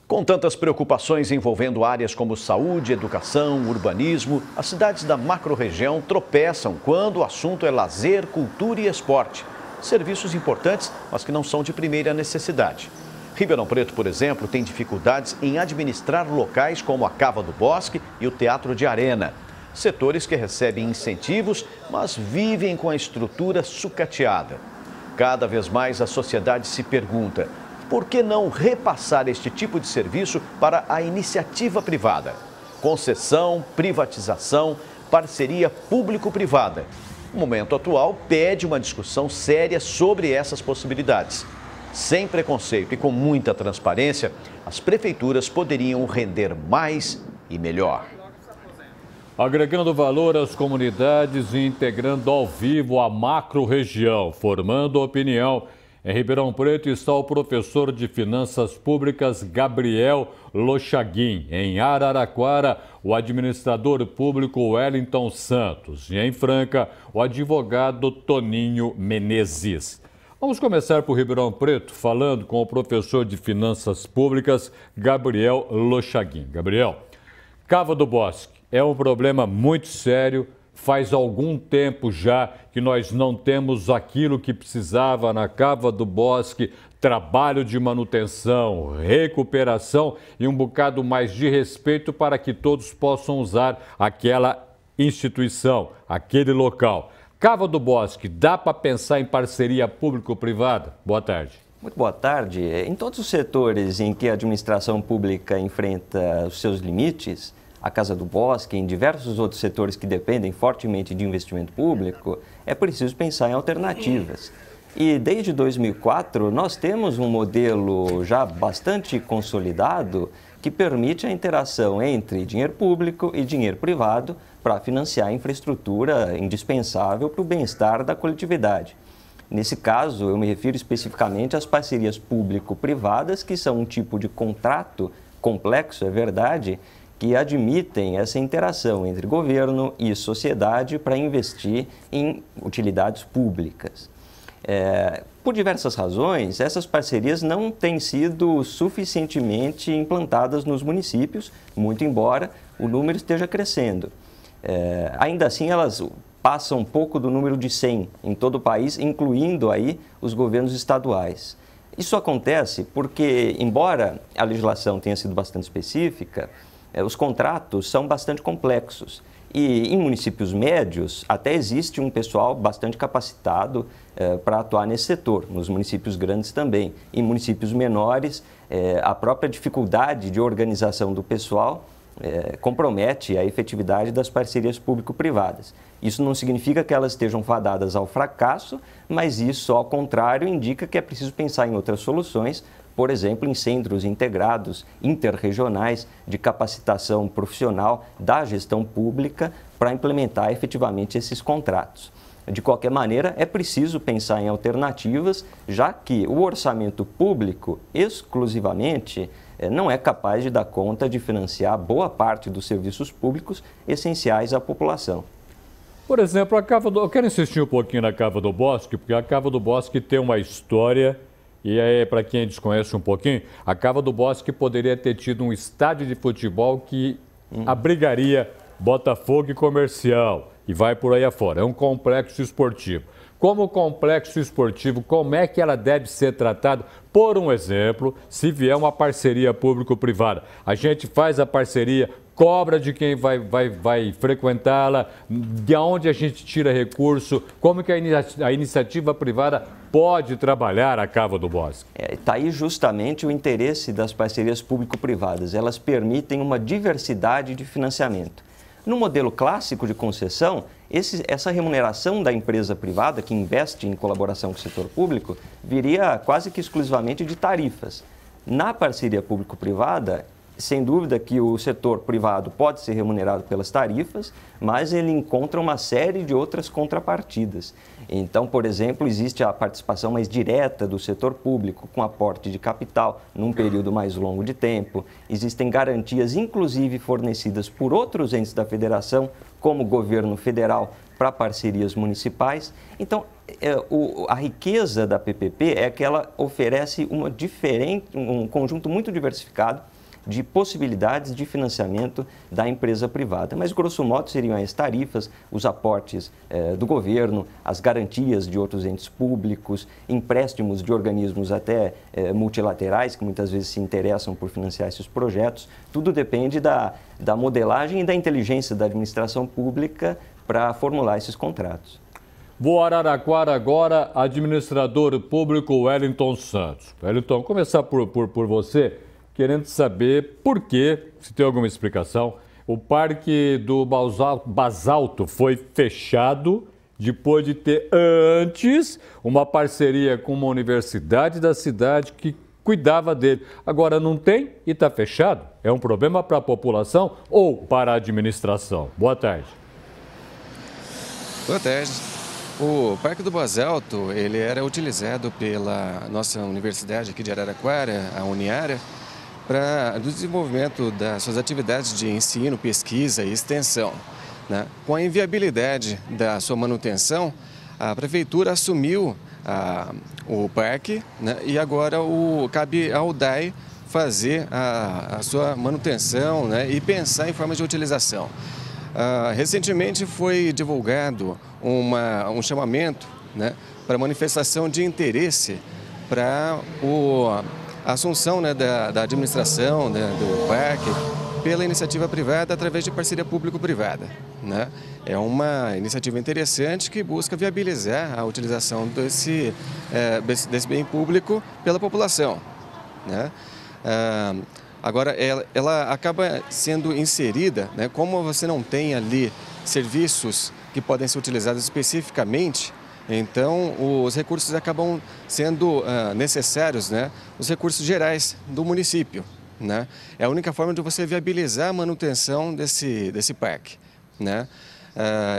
Com tantas preocupações envolvendo áreas como saúde, educação, urbanismo, as cidades da macro-região tropeçam quando o assunto é lazer, cultura e esporte. Serviços importantes, mas que não são de primeira necessidade. Ribeirão Preto, por exemplo, tem dificuldades em administrar locais como a Cava do Bosque e o Teatro de Arena. Setores que recebem incentivos, mas vivem com a estrutura sucateada. Cada vez mais a sociedade se pergunta: por que não repassar este tipo de serviço para a iniciativa privada? Concessão, privatização, parceria público-privada. O momento atual pede uma discussão séria sobre essas possibilidades. Sem preconceito e com muita transparência, as prefeituras poderiam render mais e melhor. Agregando valor às comunidades e integrando ao vivo a macro-região, formando opinião. Em Ribeirão Preto está o professor de Finanças Públicas Gabriel Lochaguim. Em Araraquara, o administrador público Wellington Santos. E em Franca, o advogado Toninho Menezes. Vamos começar por Ribeirão Preto, falando com o professor de Finanças Públicas Gabriel Lochaguim. Gabriel, Cava do Bosque é um problema muito sério. Faz algum tempo já que nós não temos aquilo que precisava na Cava do Bosque, trabalho de manutenção, recuperação e um bocado mais de respeito para que todos possam usar aquela instituição, aquele local. Cava do Bosque, dá para pensar em parceria público-privada? Boa tarde. Muito boa tarde. Em todos os setores em que a administração pública enfrenta os seus limites, a Casa do Bosque, em diversos outros setores que dependem fortemente de investimento público, é preciso pensar em alternativas. E desde 2004, nós temos um modelo já bastante consolidado que permite a interação entre dinheiro público e dinheiro privado para financiar a infraestrutura indispensável para o bem-estar da coletividade. Nesse caso, eu me refiro especificamente às parcerias público-privadas, que são um tipo de contrato complexo, é verdade, que admitem essa interação entre governo e sociedade para investir em utilidades públicas. Por diversas razões, essas parcerias não têm sido suficientemente implantadas nos municípios, muito embora o número esteja crescendo. Ainda assim, elas passam um pouco do número de 100 em todo o país, incluindo aí os governos estaduais. Isso acontece porque, embora a legislação tenha sido bastante específica, os contratos são bastante complexos e em municípios médios até existe um pessoal bastante capacitado para atuar nesse setor, nos municípios grandes também. Em municípios menores, a própria dificuldade de organização do pessoal compromete a efetividade das parcerias público-privadas. Isso não significa que elas estejam fadadas ao fracasso, mas isso, ao contrário, indica que é preciso pensar em outras soluções, por exemplo, em centros integrados, interregionais, de capacitação profissional da gestão pública para implementar efetivamente esses contratos. De qualquer maneira, é preciso pensar em alternativas, já que o orçamento público, exclusivamente, não é capaz de dar conta de financiar boa parte dos serviços públicos essenciais à população. Por exemplo, eu quero insistir um pouquinho na Cava do Bosque, porque a Cava do Bosque tem uma história. E aí, para quem desconhece um pouquinho, a Cava do Bosque poderia ter tido um estádio de futebol que abrigaria Botafogo e Comercial e vai por aí afora. É um complexo esportivo. Como complexo esportivo, como é que ela deve ser tratada? Por um exemplo, se vier uma parceria público-privada, a gente faz a parceria, cobra de quem vai frequentá-la, de onde a gente tira recurso, como que a iniciativa privada pode trabalhar a Cava do Bosque? Está aí justamente o interesse das parcerias público-privadas. Elas permitem uma diversidade de financiamento. No modelo clássico de concessão, essa remuneração da empresa privada que investe em colaboração com o setor público viria quase que exclusivamente de tarifas. Na parceria público-privada, sem dúvida que o setor privado pode ser remunerado pelas tarifas, mas ele encontra uma série de outras contrapartidas. Então, por exemplo, existe a participação mais direta do setor público com aporte de capital num período mais longo de tempo. Existem garantias, inclusive, fornecidas por outros entes da federação, como o governo federal, para parcerias municipais. Então, a riqueza da PPP é que ela oferece um conjunto muito diversificado de possibilidades de financiamento da empresa privada. Mas, grosso modo, seriam as tarifas, os aportes do governo, as garantias de outros entes públicos, empréstimos de organismos até multilaterais, que muitas vezes se interessam por financiar esses projetos. Tudo depende da modelagem e da inteligência da administração pública para formular esses contratos. Vou a Araraquara agora, administrador público Wellington Santos. Wellington, começar por você, querendo saber por que, se tem alguma explicação, o Parque do Basalto foi fechado depois de ter antes uma parceria com uma universidade da cidade que cuidava dele. Agora não tem e está fechado? É um problema para a população ou para a administração? Boa tarde. Boa tarde. O Parque do Basalto, ele era utilizado pela nossa universidade aqui de Araraquara, a Uniara, para o desenvolvimento das suas atividades de ensino, pesquisa e extensão, né? Com a inviabilidade da sua manutenção, a prefeitura assumiu o parque, né? E agora cabe ao DAI fazer a sua manutenção, né? E pensar em formas de utilização. Recentemente foi divulgado um chamamento, né, para manifestação de interesse para a assunção, né, da administração, né, do parque pela iniciativa privada através de parceria público-privada, né? É uma iniciativa interessante que busca viabilizar a utilização desse bem público pela população, né? Agora, ela acaba sendo inserida, né, como você não tem ali serviços que podem ser utilizados especificamente, então os recursos acabam sendo necessários, né, os recursos gerais do município, né? É a única forma de você viabilizar a manutenção desse parque, né?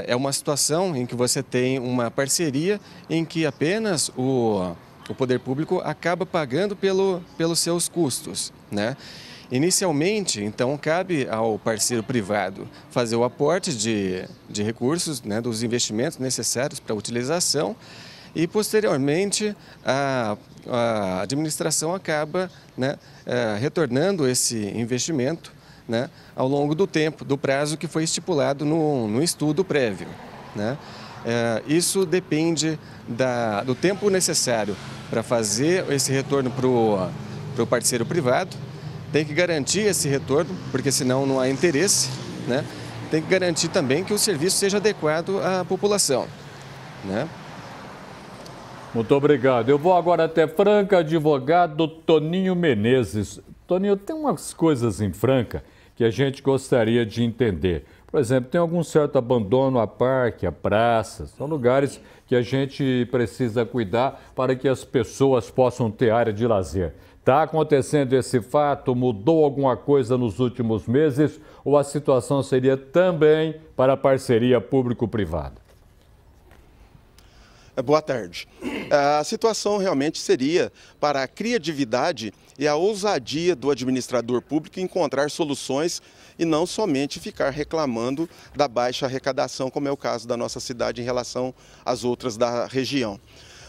É uma situação em que você tem uma parceria em que apenas o poder público acaba pagando pelos seus custos, né? Inicialmente, então, cabe ao parceiro privado fazer o aporte de recursos, né, dos investimentos necessários para a utilização e, posteriormente, a administração acaba, né, retornando esse investimento, né, ao longo do tempo, do prazo que foi estipulado no estudo prévio, né? Isso depende do tempo necessário para fazer esse retorno para o parceiro privado. Tem que garantir esse retorno, porque senão não há interesse, né? Tem que garantir também que o serviço seja adequado à população, né? Muito obrigado. Eu vou agora até Franca, advogado Toninho Menezes. Toninho, tem umas coisas em Franca que a gente gostaria de entender. Por exemplo, tem algum certo abandono a parque, a praças, são lugares que a gente precisa cuidar para que as pessoas possam ter área de lazer. Está acontecendo esse fato? Mudou alguma coisa nos últimos meses? Ou a situação seria também para a parceria público-privada? Boa tarde. A situação realmente seria para a criatividade e a ousadia do administrador público encontrar soluções e não somente ficar reclamando da baixa arrecadação, como é o caso da nossa cidade em relação às outras da região.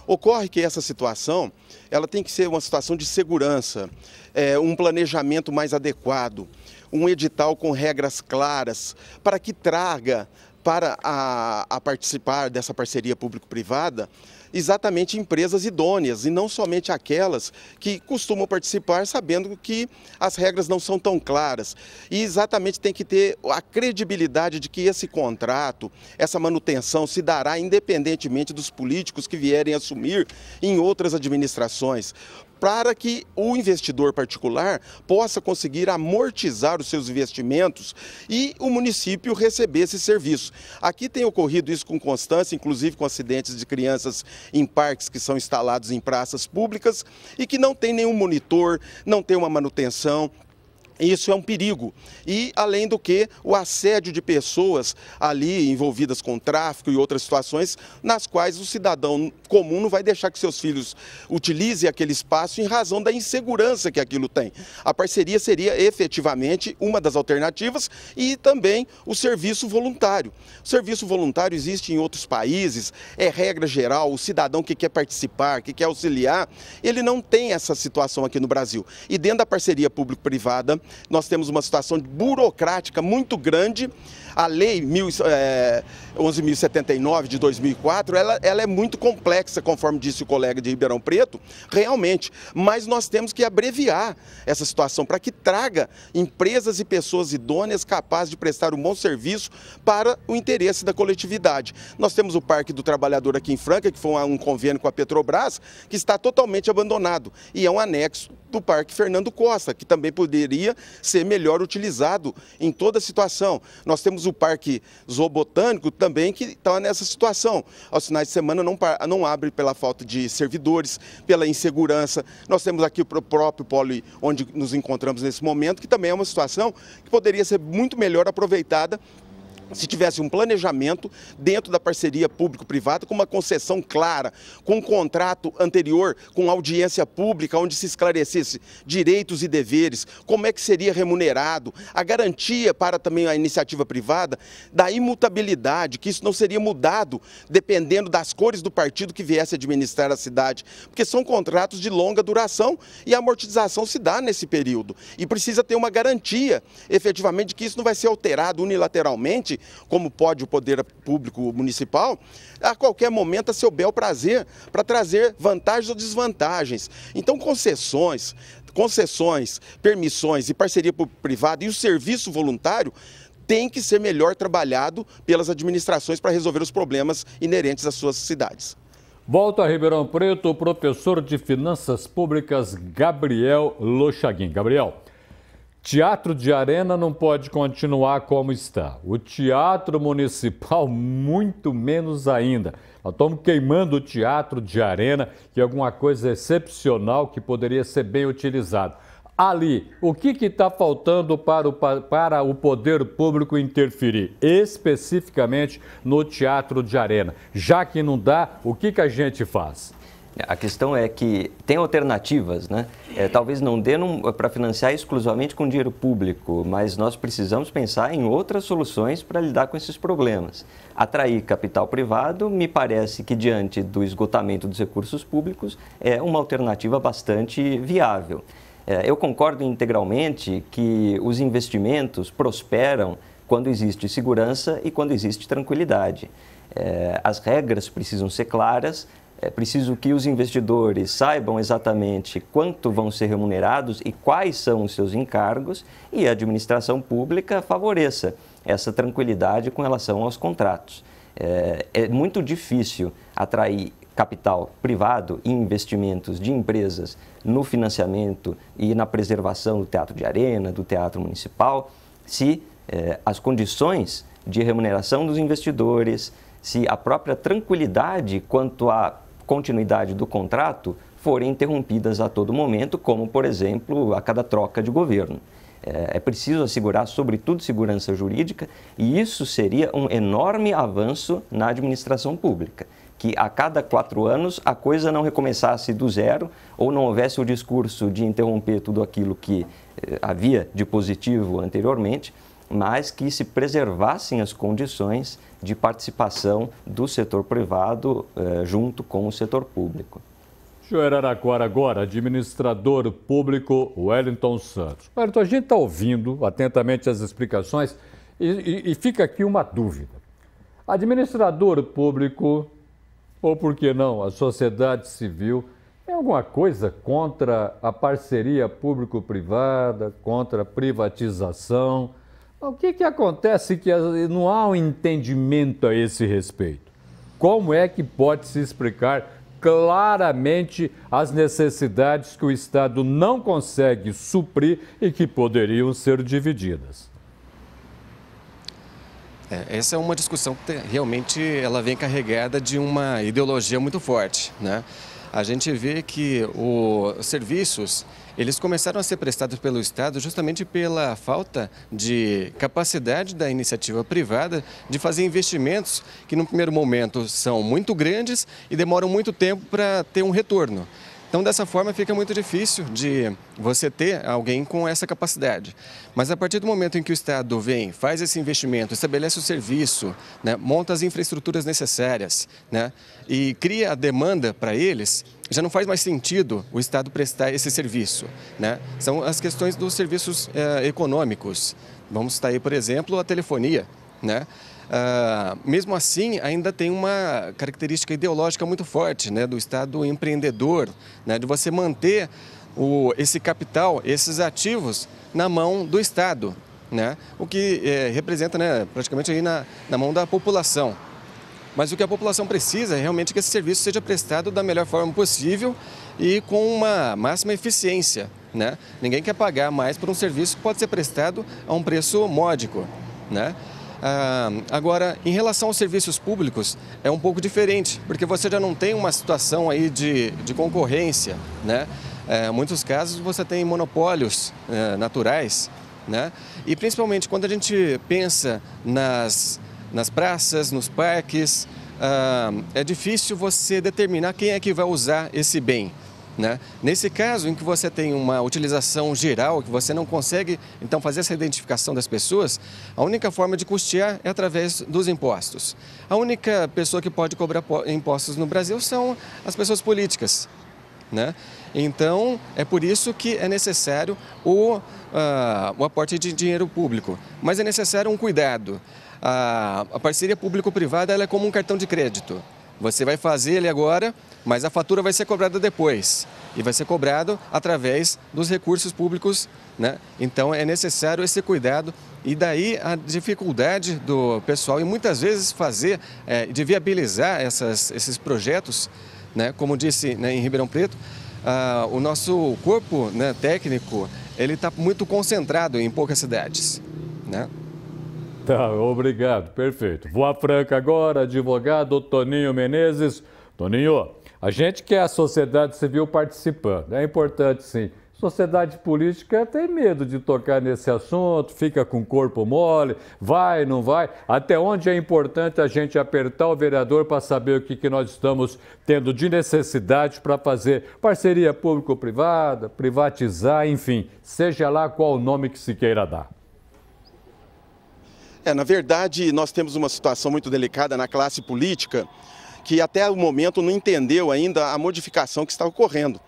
Ocorre que essa situação, ela tem que ser uma situação de segurança, um planejamento mais adequado, um edital com regras claras, para que traga para a participar dessa parceria público-privada exatamente empresas idôneas e não somente aquelas que costumam participar sabendo que as regras não são tão claras. E exatamente tem que ter a credibilidade de que esse contrato, essa manutenção se dará independentemente dos políticos que vierem assumir em outras administrações, para que o investidor particular possa conseguir amortizar os seus investimentos e o município receber esse serviço. Aqui tem ocorrido isso com constância, inclusive com acidentes de crianças em parques que são instalados em praças públicas e que não tem nenhum monitor, não tem uma manutenção. Isso é um perigo. E, além do que, o assédio de pessoas ali envolvidas com tráfico e outras situações, nas quais o cidadão comum não vai deixar que seus filhos utilizem aquele espaço em razão da insegurança que aquilo tem. A parceria seria efetivamente uma das alternativas e também o serviço voluntário. O serviço voluntário existe em outros países, é regra geral, o cidadão que quer participar, que quer auxiliar, ele não tem essa situação aqui no Brasil. E dentro da parceria público-privada, nós temos uma situação burocrática muito grande. A lei 11.079 de 2004, ela é muito complexa, conforme disse o colega de Ribeirão Preto, realmente, mas nós temos que abreviar essa situação para que traga empresas e pessoas idôneas capazes de prestar um bom serviço para o interesse da coletividade. Nós temos o Parque do Trabalhador aqui em Franca, que foi um convênio com a Petrobras, que está totalmente abandonado e é um anexo do Parque Fernando Costa, que também poderia ser melhor utilizado em toda a situação. Nós temos o Parque Zoobotânico também, que está nessa situação. Aos finais de semana não abre pela falta de servidores, pela insegurança. Nós temos aqui o próprio polo onde nos encontramos nesse momento, que também é uma situação que poderia ser muito melhor aproveitada se tivesse um planejamento dentro da parceria público-privada, com uma concessão clara, com um contrato anterior, com audiência pública, onde se esclarecesse direitos e deveres, como é que seria remunerado, a garantia para também a iniciativa privada da imutabilidade, que isso não seria mudado dependendo das cores do partido que viesse administrar a cidade, porque são contratos de longa duração e a amortização se dá nesse período. E precisa ter uma garantia, efetivamente, de que isso não vai ser alterado unilateralmente, como pode o poder público municipal, a qualquer momento a seu bel prazer, para trazer vantagens ou desvantagens. Então, concessões, permissões e parceria público-privada e o serviço voluntário tem que ser melhor trabalhado pelas administrações para resolver os problemas inerentes às suas cidades. Volta a Ribeirão Preto, o professor de Finanças Públicas, Gabriel Lochaguim. Gabriel, Teatro de Arena não pode continuar como está. O Teatro Municipal, muito menos ainda. Nós estamos queimando o Teatro de Arena, que é alguma coisa excepcional que poderia ser bem utilizado. Ali, o que está faltando para o poder público interferir, especificamente no Teatro de Arena? Já que não dá, o que a gente faz? A questão é que tem alternativas, né? Talvez não dê para financiar exclusivamente com dinheiro público, mas nós precisamos pensar em outras soluções para lidar com esses problemas. Atrair capital privado, me parece que diante do esgotamento dos recursos públicos, é uma alternativa bastante viável. Eu concordo integralmente que os investimentos prosperam quando existe segurança e quando existe tranquilidade. As regras precisam ser claras. É preciso que os investidores saibam exatamente quanto vão ser remunerados e quais são os seus encargos, e a administração pública favoreça essa tranquilidade com relação aos contratos. É muito difícil atrair capital privado e investimentos de empresas no financiamento e na preservação do Teatro de Arena, do Teatro Municipal, se as condições de remuneração dos investidores, se a própria tranquilidade quanto à continuidade do contrato forem interrompidas a todo momento, como, por exemplo, a cada troca de governo. É preciso assegurar, sobretudo, segurança jurídica, e isso seria um enorme avanço na administração pública, que a cada 4 anos a coisa não recomeçasse do zero ou não houvesse o discurso de interromper tudo aquilo que havia de positivo anteriormente, mas que se preservassem as condições de participação do setor privado junto com o setor público. Deixa eu Araraquara agora, administrador público Wellington Santos. Wellington, a gente está ouvindo atentamente as explicações e fica aqui uma dúvida. Administrador público, ou por que não, a sociedade civil, tem alguma coisa contra a parceria público-privada, contra a privatização? O que acontece que não há um entendimento a esse respeito? Como é que pode se explicar claramente as necessidades que o Estado não consegue suprir e que poderiam ser divididas? Essa é uma discussão que realmente ela vem carregada de uma ideologia muito forte, né? A gente vê que os serviços, eles começaram a ser prestados pelo Estado justamente pela falta de capacidade da iniciativa privada de fazer investimentos que, no primeiro momento, são muito grandes e demoram muito tempo para ter um retorno. Então, dessa forma, fica muito difícil de você ter alguém com essa capacidade. Mas a partir do momento em que o Estado vem, faz esse investimento, estabelece o serviço, né, monta as infraestruturas necessárias, né, e cria a demanda para eles, já não faz mais sentido o Estado prestar esse serviço, né? São as questões dos serviços econômicos. Vamos citar aí, por exemplo, a telefonia, né? Mesmo assim, ainda tem uma característica ideológica muito forte, né, do Estado empreendedor, né, de você manter esse capital, esses ativos na mão do Estado, né, o que representa, né, praticamente aí na mão da população. Mas o que a população precisa é realmente que esse serviço seja prestado da melhor forma possível e com uma máxima eficiência, né? Ninguém quer pagar mais por um serviço que pode ser prestado a um preço módico, né? Agora, em relação aos serviços públicos, é um pouco diferente, porque você já não tem uma situação aí de concorrência, né? Em muitos casos você tem monopólios naturais, né? E principalmente quando a gente pensa nas praças, nos parques, é difícil você determinar quem é que vai usar esse bem, né? Nesse caso, em que você tem uma utilização geral, que você não consegue, então, fazer essa identificação das pessoas, a única forma de custear é através dos impostos. A única pessoa que pode cobrar impostos no Brasil são as pessoas políticas, né? Então, é por isso que é necessário o aporte de dinheiro público, mas é necessário um cuidado. A parceria público-privada ela é como um cartão de crédito. Você vai fazer ele agora, mas a fatura vai ser cobrada depois. E vai ser cobrado através dos recursos públicos, né? Então é necessário esse cuidado e daí a dificuldade do pessoal e muitas vezes de viabilizar esses projetos, né? Como disse, né, em Ribeirão Preto, o nosso corpo, né, técnico, ele está muito concentrado em poucas cidades, né? Tá, obrigado, perfeito. Voa Franca agora, advogado Toninho Menezes. Toninho, a gente quer a sociedade civil participando, é importante sim. Sociedade política tem medo de tocar nesse assunto, fica com o corpo mole, vai, não vai. Até onde é importante a gente apertar o vereador para saber o que nós estamos tendo de necessidade para fazer parceria público-privada, privatizar, enfim, seja lá qual o nome que se queira dar. Na verdade, nós temos uma situação muito delicada na classe política que até o momento não entendeu ainda a modificação que está ocorrendo.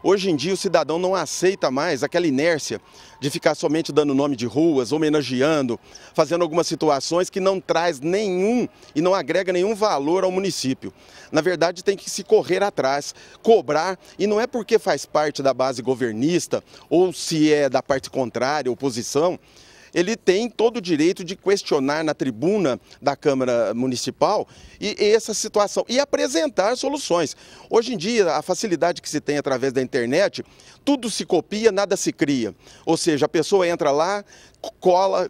Hoje em dia o cidadão não aceita mais aquela inércia de ficar somente dando nome de ruas, homenageando, fazendo algumas situações que não traz nenhum e não agrega nenhum valor ao município. Na verdade tem que se correr atrás, cobrar, e não é porque faz parte da base governista ou se é da parte contrária, oposição, ele tem todo o direito de questionar na tribuna da Câmara Municipal e essa situação e apresentar soluções. Hoje em dia, a facilidade que se tem através da internet, tudo se copia, nada se cria. Ou seja, a pessoa entra lá,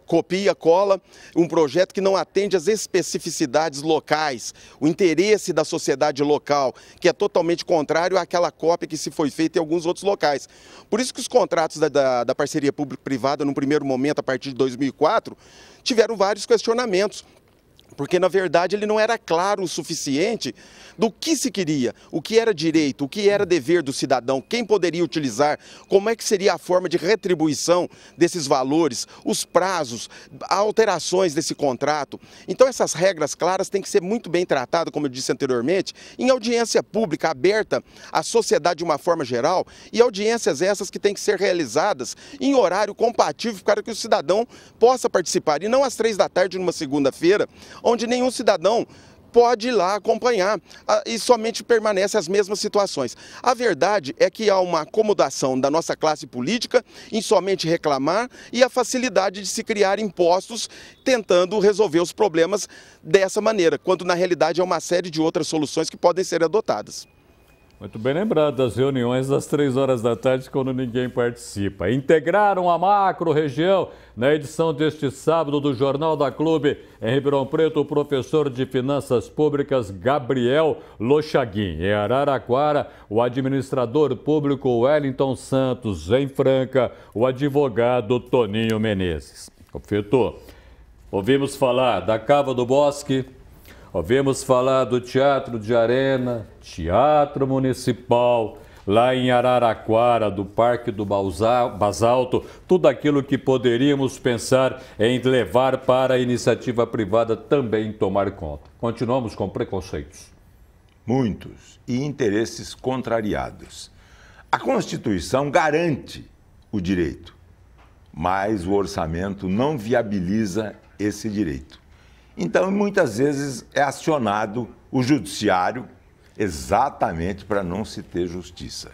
copia, cola um projeto que não atende às especificidades locais, o interesse da sociedade local, que é totalmente contrário àquela cópia que se foi feita em alguns outros locais. Por isso que os contratos da parceria público-privada, no primeiro momento, a partir de 2004, tiveram vários questionamentos. Porque, na verdade, ele não era claro o suficiente do que se queria, o que era direito, o que era dever do cidadão, quem poderia utilizar, como é que seria a forma de retribuição desses valores, os prazos, alterações desse contrato. Então, essas regras claras têm que ser muito bem tratadas, como eu disse anteriormente, em audiência pública, aberta à sociedade de uma forma geral, e audiências essas que têm que ser realizadas em horário compatível para que o cidadão possa participar, e não às 3 da tarde numa segunda-feira, onde nenhum cidadão pode ir lá acompanhar e somente permanece as mesmas situações. A verdade é que há uma acomodação da nossa classe política em somente reclamar e a facilidade de se criar impostos tentando resolver os problemas dessa maneira, quando na realidade é uma série de outras soluções que podem ser adotadas. Muito bem lembrado das reuniões das 3 horas da tarde, quando ninguém participa. Integraram a macro-região. Na edição deste sábado do Jornal da Clube, em Ribeirão Preto, o professor de Finanças Públicas Gabriel Lochaguim. Em Araraquara, o administrador público Wellington Santos. Em Franca, o advogado Toninho Menezes. Confeito, ouvimos falar da Cava do Bosque, ouvimos falar do Teatro de Arena, Teatro Municipal, lá em Araraquara, do Parque do Basalto, tudo aquilo que poderíamos pensar em levar para a iniciativa privada também tomar conta. Continuamos com preconceitos. Muitos e interesses contrariados. A Constituição garante o direito, mas o orçamento não viabiliza esse direito. Então, muitas vezes é acionado o judiciário exatamente para não se ter justiça.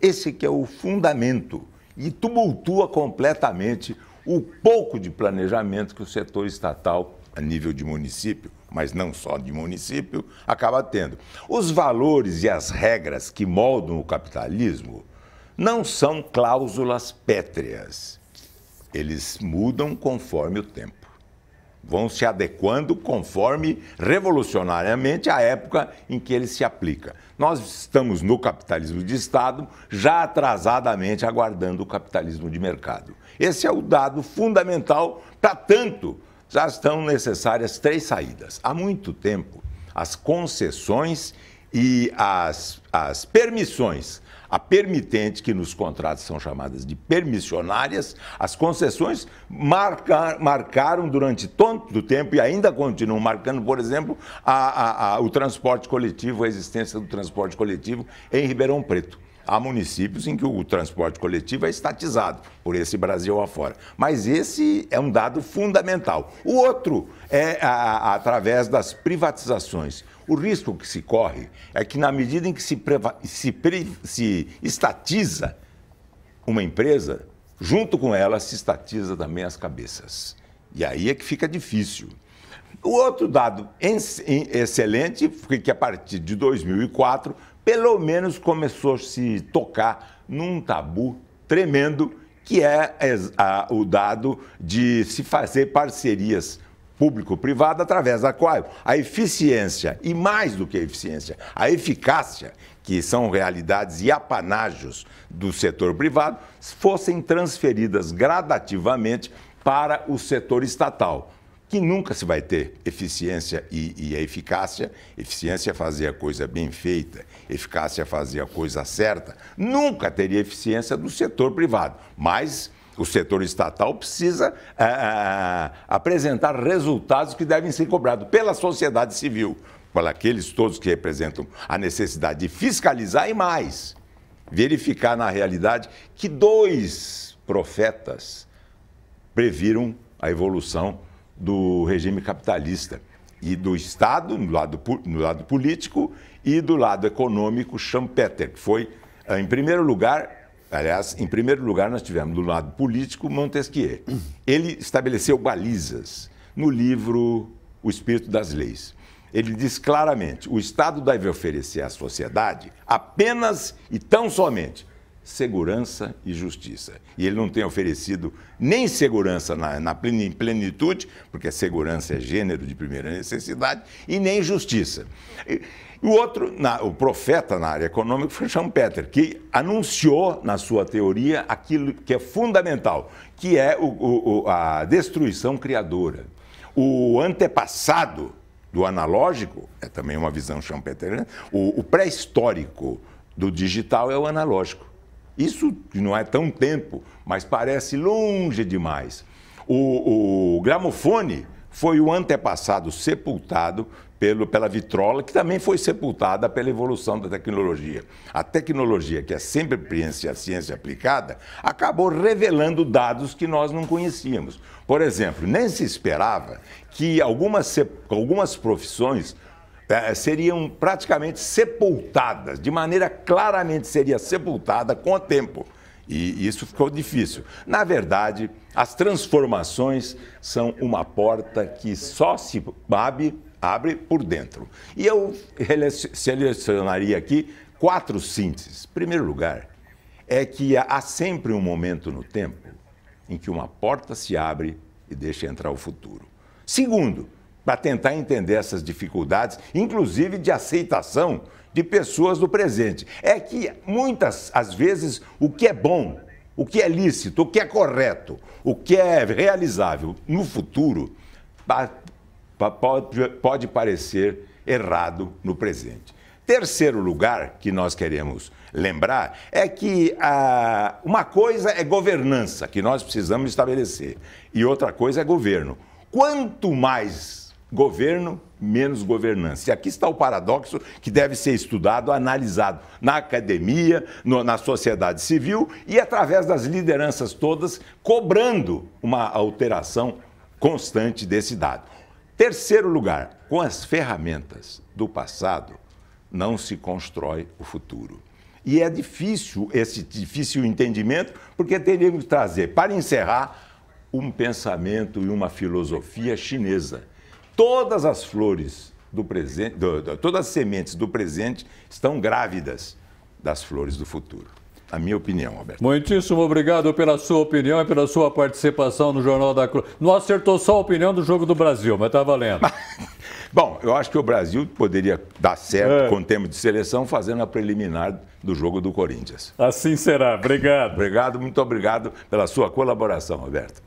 Esse que é o fundamento e tumultua completamente o pouco de planejamento que o setor estatal, a nível de município, mas não só de município, acaba tendo. Os valores e as regras que moldam o capitalismo não são cláusulas pétreas. Eles mudam conforme o tempo. Vão se adequando conforme, revolucionariamente, a época em que ele se aplica. Nós estamos no capitalismo de Estado, já atrasadamente aguardando o capitalismo de mercado. Esse é o dado fundamental, para tanto, já estão necessárias 3 saídas. Há muito tempo, as concessões e as permissões, a permitente, que nos contratos são chamadas de permissionárias, as concessões marcaram durante todo o tempo e ainda continuam marcando, por exemplo, o transporte coletivo, a existência do transporte coletivo em Ribeirão Preto. Há municípios em que o transporte coletivo é estatizado por esse Brasil afora. Mas esse é um dado fundamental. O outro é através das privatizações. O risco que se corre é que, na medida em que se estatiza uma empresa, junto com ela se estatiza também as cabeças. E aí é que fica difícil. O outro dado excelente foi que, a partir de 2004, pelo menos começou a se tocar num tabu tremendo, que é o dado de se fazer parcerias público-privada, através da qual a eficiência, e mais do que a eficiência, a eficácia, que são realidades e apanágios do setor privado, fossem transferidas gradativamente para o setor estatal, que nunca se vai ter eficiência e a eficácia. Eficiência é fazer a coisa bem feita, eficácia é fazer a coisa certa. Nunca teria eficiência do setor privado, mas o setor estatal precisa apresentar resultados que devem ser cobrados pela sociedade civil, por aqueles todos que representam a necessidade de fiscalizar e mais, verificar na realidade que 2 profetas previram a evolução do regime capitalista e do Estado, no lado político, e do lado econômico, Schumpeter, que foi, em primeiro lugar, aliás, em primeiro lugar nós tivemos do lado político Montesquieu. Ele estabeleceu balizas no livro O Espírito das Leis. Ele diz claramente: o Estado deve oferecer à sociedade apenas e tão somente segurança e justiça. E ele não tem oferecido nem segurança na plenitude, porque a segurança é gênero de primeira necessidade, e nem justiça. E o outro, o profeta na área econômica, foi Schumpeter, que anunciou na sua teoria aquilo que é fundamental, que é a destruição criadora. O antepassado do analógico, é também uma visão schumpeteriana, o pré-histórico do digital é o analógico. Isso não é tão tempo, mas parece longe demais. O gramofone foi o antepassado sepultado pela vitrola, que também foi sepultada pela evolução da tecnologia. A tecnologia, que é sempre a ciência aplicada, acabou revelando dados que nós não conhecíamos. Por exemplo, nem se esperava que algumas profissões seriam praticamente sepultadas, de maneira claramente seria sepultada com o tempo. E isso ficou difícil. Na verdade, as transformações são uma porta que só se abre por dentro. E eu selecionaria aqui 4 sínteses. Em primeiro lugar, é que há sempre um momento no tempo em que uma porta se abre e deixa entrar o futuro. Segundo, para tentar entender essas dificuldades, inclusive de aceitação de pessoas do presente, é que muitas, às vezes, o que é bom, o que é lícito, o que é correto, o que é realizável no futuro, pode parecer errado no presente. Terceiro lugar que nós queremos lembrar é que uma coisa é governança, que nós precisamos estabelecer, e outra coisa é governo. Quanto mais governo, menos governança. E aqui está o paradoxo que deve ser estudado, analisado na academia, na sociedade civil e através das lideranças todas, cobrando uma alteração constante desse dado. Terceiro lugar, com as ferramentas do passado, não se constrói o futuro. E é difícil esse difícil entendimento, porque teríamos que trazer, para encerrar, um pensamento e uma filosofia chinesa. Todas as flores do presente, todas as sementes do presente estão grávidas das flores do futuro. A minha opinião, Roberto. Muitíssimo obrigado pela sua opinião e pela sua participação no Jornal da Cruz. Não acertou só a opinião do jogo do Brasil, mas está valendo. Bom, eu acho que o Brasil poderia dar certo com o tempo de seleção fazendo a preliminar do jogo do Corinthians. Assim será. Obrigado. Obrigado, muito obrigado pela sua colaboração, Roberto.